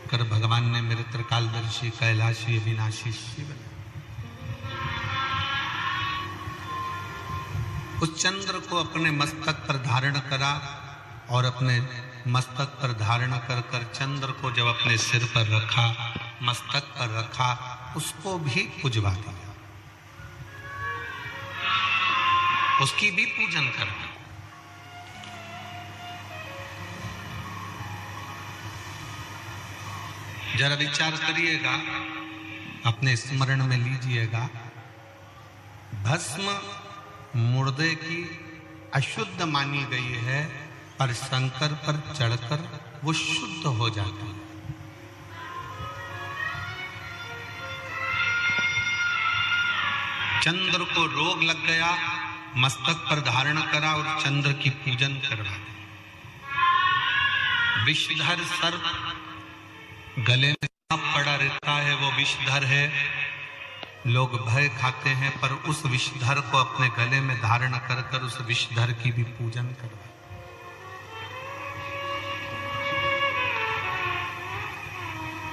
कर भगवान ने मेरे त्रिकालदर्शी कैलाशी अविनाशी शिव उस चंद्र को अपने मस्तक पर धारण करा और अपने मस्तक पर धारण कर कर चंद्र को जब अपने सिर पर रखा, मस्तक पर रखा, उसको भी पुजवा दिया, उसकी भी पूजन कर दी। जरा विचार करिएगा, अपने स्मरण में लीजिएगा, भस्म मुर्दे की अशुद्ध मानी गई है, पर शंकर पर चढ़कर वो शुद्ध हो जाती है। चंद्र को रोग लग गया, मस्तक पर धारण करा और चंद्र की पूजन करवा दी। विषधर सर्प गले में पड़ा रहता है, वो विषधर है, लोग भय खाते हैं, पर उस विषधर को अपने गले में धारण कर कर उस विषधर की भी पूजन करवा,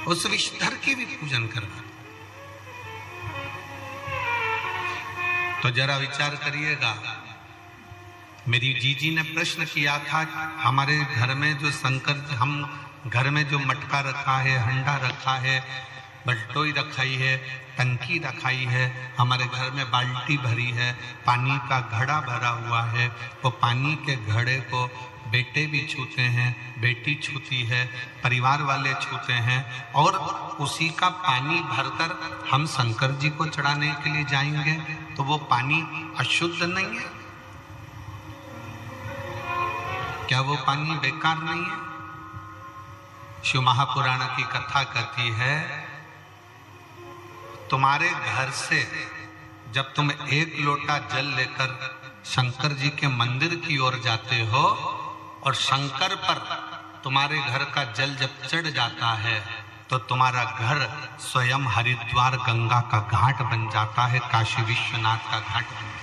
उस विषधर की भी पूजन करवा। तो जरा विचार करिएगा, मेरी जीजी ने प्रश्न किया था, हमारे घर में जो शंकर, हम घर में जो मटका रखा है, हंडा रखा है, बल्टोई रखाई है, टंकी रखाई है, हमारे घर में बाल्टी भरी है, पानी का घड़ा भरा हुआ है, वो पानी के घड़े को बेटे भी छूते हैं, बेटी छूती है, परिवार वाले छूते हैं, और उसी का पानी भरकर हम शंकर जी को चढ़ाने के लिए जाएंगे, तो वो पानी अशुद्ध नहीं है? क्या वो पानी बेकार नहीं है? शिव महापुराण की कथा कहती है, तुम्हारे घर से जब तुम एक लोटा जल लेकर शंकर जी के मंदिर की ओर जाते हो और शंकर पर तुम्हारे घर का जल जब चढ़ जाता है, तो तुम्हारा घर स्वयं हरिद्वार गंगा का घाट बन जाता है, काशी विश्वनाथ का घाट बन जाता है।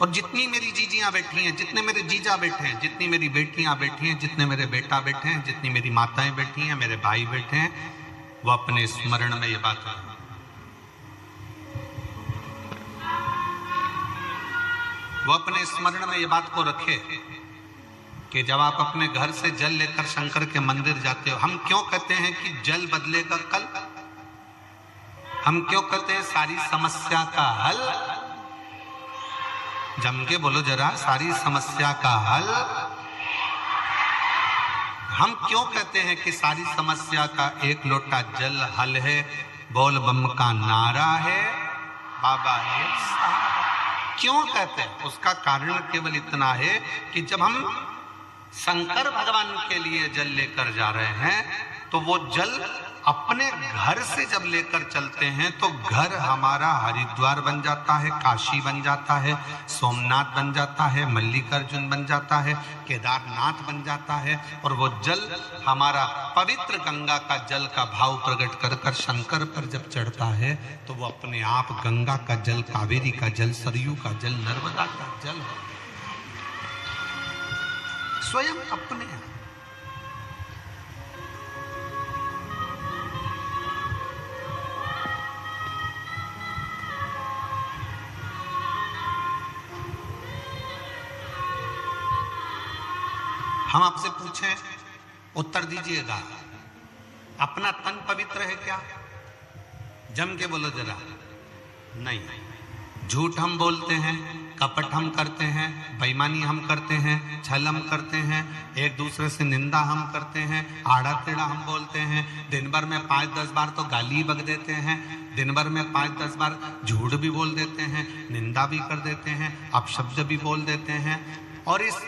और जितनी मेरी जीजियां बैठी हैं, जितने मेरे जीजा बैठे हैं, जितनी मेरी बेटियां बैठी हैं, जितने मेरे बेटा बैठे हैं, जितनी मेरी माताएं बैठी हैं, मेरे भाई बैठे हैं, वो अपने स्मरण में ये बात है, वो अपने स्मरण में ये बात को रखे कि जब आप अपने घर से जल लेकर शंकर के मंदिर जाते हो, हम क्यों कहते हैं कि जल बदलेगा कल? हम क्यों कहते हैं सारी समस्या का हल? जम के बोलो जरा, सारी समस्या का हल। हम क्यों कहते हैं कि सारी समस्या का एक लोटा जल हल है? बोल बम का नारा है, बाबा है सहारा। क्यों कहते हैं? उसका कारण केवल इतना है कि जब हम शंकर भगवान के लिए जल लेकर जा रहे हैं, तो वो जल अपने घर से जब लेकर चलते हैं, तो घर हमारा हरिद्वार बन जाता है, काशी बन जाता है, सोमनाथ बन जाता है, मल्लिकार्जुन बन जाता है, केदारनाथ बन जाता है, और वो जल हमारा पवित्र गंगा का जल का भाव प्रकट कर कर शंकर पर जब चढ़ता है, तो वो अपने आप गंगा का जल, कावेरी का जल, सरयू का जल, नर्मदा का जल स्वयं अपने। हम आपसे पूछें, उत्तर दीजिएगा, अपना तन पवित्र है क्या? जम के बोलो जरा। नहीं। झूठ हम बोलते हैं, कपट हम करते हैं, बेईमानी हम करते हैं, छल हम करते हैं, एक दूसरे से निंदा हम करते हैं, आड़ा टेढ़ा हम बोलते हैं, दिन भर में 5-10 बार तो गाली बक देते हैं, दिन भर में 5-10 बार झूठ भी बोल देते हैं, निंदा भी कर देते हैं, अपशब्द भी बोल देते हैं, और इस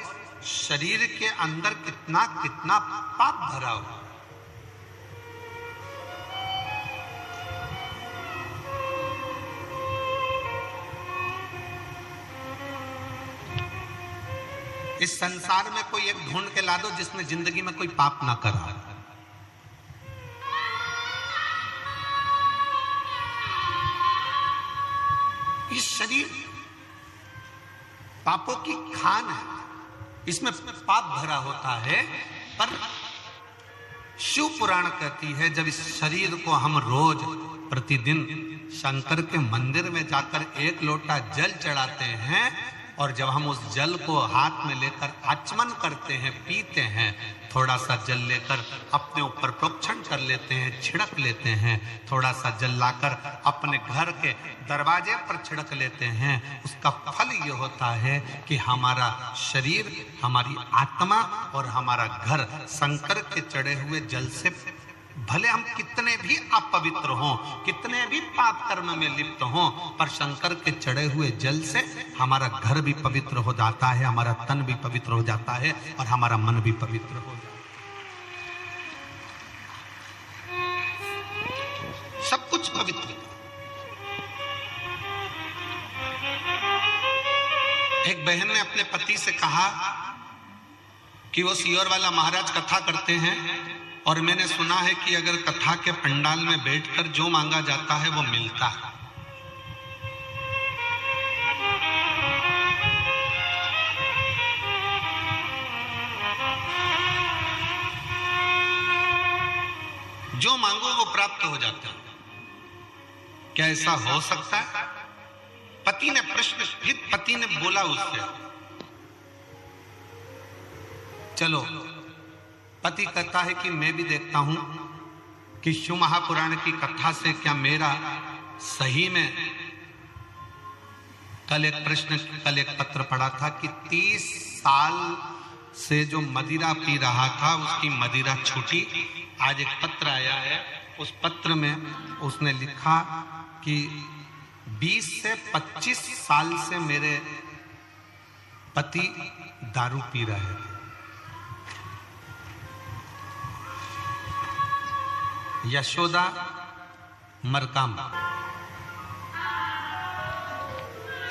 शरीर के अंदर कितना कितना पाप भरा हुआ। इस संसार में कोई एक ढूंढ के ला दो जिसने जिंदगी में कोई पाप ना करा। शरीर पापों की खान है, इसमें पाप भरा होता है। पर शिव पुराण कहती है जब इस शरीर को हम रोज प्रतिदिन शंकर के मंदिर में जाकर एक लोटा जल चढ़ाते हैं और जब हम उस जल को हाथ में लेकर आचमन करते हैं, पीते हैं, थोड़ा सा जल लेकर अपने ऊपर प्रोक्षण कर लेते हैं, छिड़क लेते हैं, थोड़ा सा जल लाकर अपने घर के दरवाजे पर छिड़क लेते हैं, उसका फल ये होता है कि हमारा शरीर, हमारी आत्मा और हमारा घर शंकर के चढ़े हुए जल से, भले हम कितने भी अपवित्र हों, कितने भी पाप कर्म में लिप्त हों, पर शंकर के चढ़े हुए जल से हमारा घर भी पवित्र हो जाता है, हमारा तन भी पवित्र हो जाता है और हमारा मन भी पवित्र हो जाता है। सब कुछ पवित्र। एक बहन ने अपने पति से कहा कि वो सियोर वाला महाराज कथा करते हैं और मैंने सुना है कि अगर कथा के पंडाल में बैठकर जो मांगा जाता है वो मिलता है। जो मांगो वो प्राप्त हो जाता है। क्या ऐसा हो सकता है? पति ने प्रश्न, फिर पति ने बोला उससे, चलो। पति कहता है कि मैं भी देखता हूं कि शिव महापुराण की कथा से क्या मेरा सही में, कल एक पत्र पढ़ा था कि 30 साल से जो मदिरा पी रहा था उसकी मदिरा छूटी। आज एक पत्र आया है, उस पत्र में उसने लिखा कि 20 से 25 साल से मेरे पति दारू पी रहे थे। यशोदा मरकाम।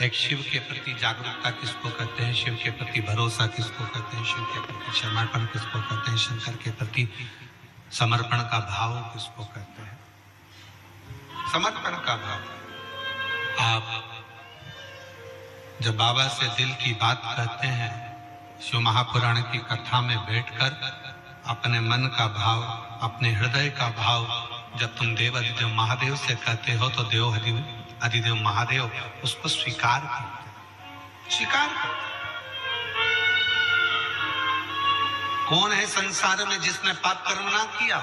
एक शिव के प्रति जागरूकता किसको कहते हैं, शिव के प्रति भरोसा किसको कहते हैं, शिव के प्रति समर्पण किसको कहते हैं, शंकर के प्रति समर्पण का भाव किसको कहते हैं। समर्पण का भाव। आप जब बाबा से दिल की बात कहते हैं, शिव महापुराण की कथा में बैठकर अपने मन का भाव, अपने हृदय का भाव जब तुम देव अधिदेव महादेव से कहते हो तो देव अधिदेव महादेव उसको स्वीकार करते। स्वीकार करते। कौन है संसार में जिसने पाप कर्म ना किया?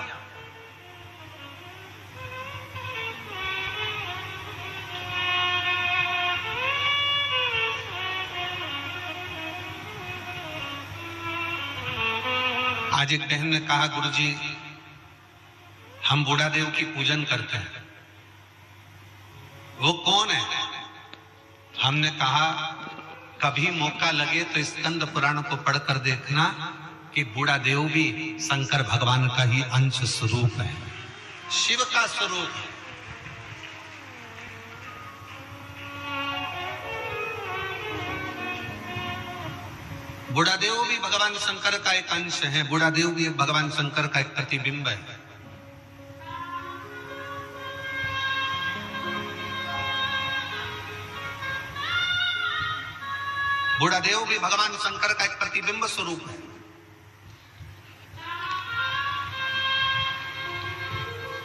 आज एक बहन ने कहा, गुरुजी हम बूढ़ा देव की पूजन करते हैं, वो कौन है? हमने कहा कभी मौका लगे तो स्कंद पुराण को पढ़कर देखना कि बूढ़ा देव भी शंकर भगवान का ही अंश स्वरूप है, शिव का स्वरूप है। बूढ़ा देव भी भगवान शंकर का एक अंश है, बूढ़ा देव भी भगवान शंकर का एक प्रतिबिंब है। बूढ़ा देव भी भगवान शंकर का एक प्रतिबिंब स्वरूप है।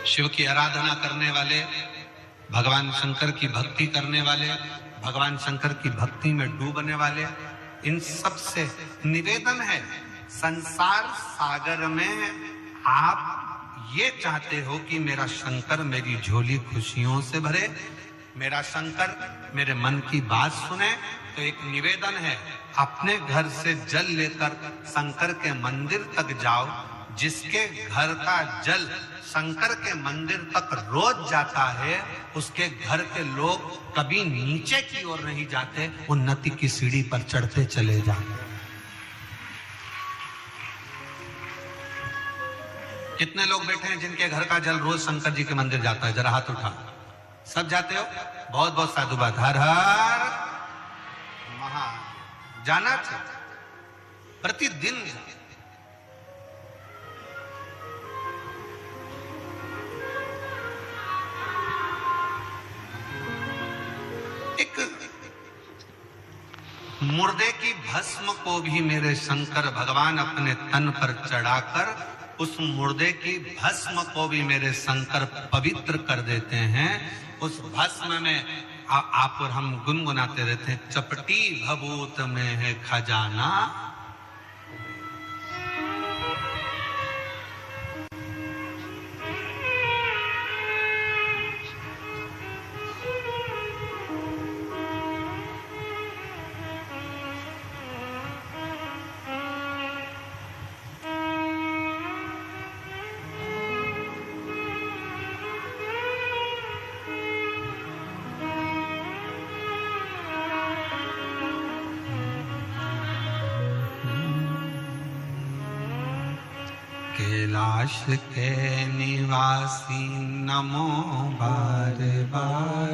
शिव की आराधना करने वाले, भगवान शंकर की भक्ति करने वाले, भगवान शंकर की भक्ति में डूबने वाले, इन सब से निवेदन है, संसार सागर में आप ये चाहते हो कि मेरा शंकर मेरी झोली खुशियों से भरे, मेरा शंकर मेरे मन की बात सुने, तो एक निवेदन है, अपने घर से जल लेकर शंकर के मंदिर तक जाओ। जिसके घर का जल शंकर के मंदिर तक रोज जाता है, उसके घर के लोग कभी नीचे की ओर नहीं जाते, उन्नति की सीढ़ी पर चढ़ते चले जाते। कितने लोग बैठे हैं जिनके घर का जल रोज शंकर जी के मंदिर जाता है? जरा हाथ उठा। सब जाते हो? बहुत बहुत साधुवाद। हर हर महा। जाना चाहिए, प्रतिदिन। एक मुर्दे की भस्म को भी मेरे शंकर भगवान अपने तन पर चढ़ाकर उस मुर्दे की भस्म को भी मेरे शंकर पवित्र कर देते हैं। उस भस्म में आप और हम गुनगुनाते रहते हैं, चपटी भभूत में है खजाना। कैलाश के निवासी नमो बार बार।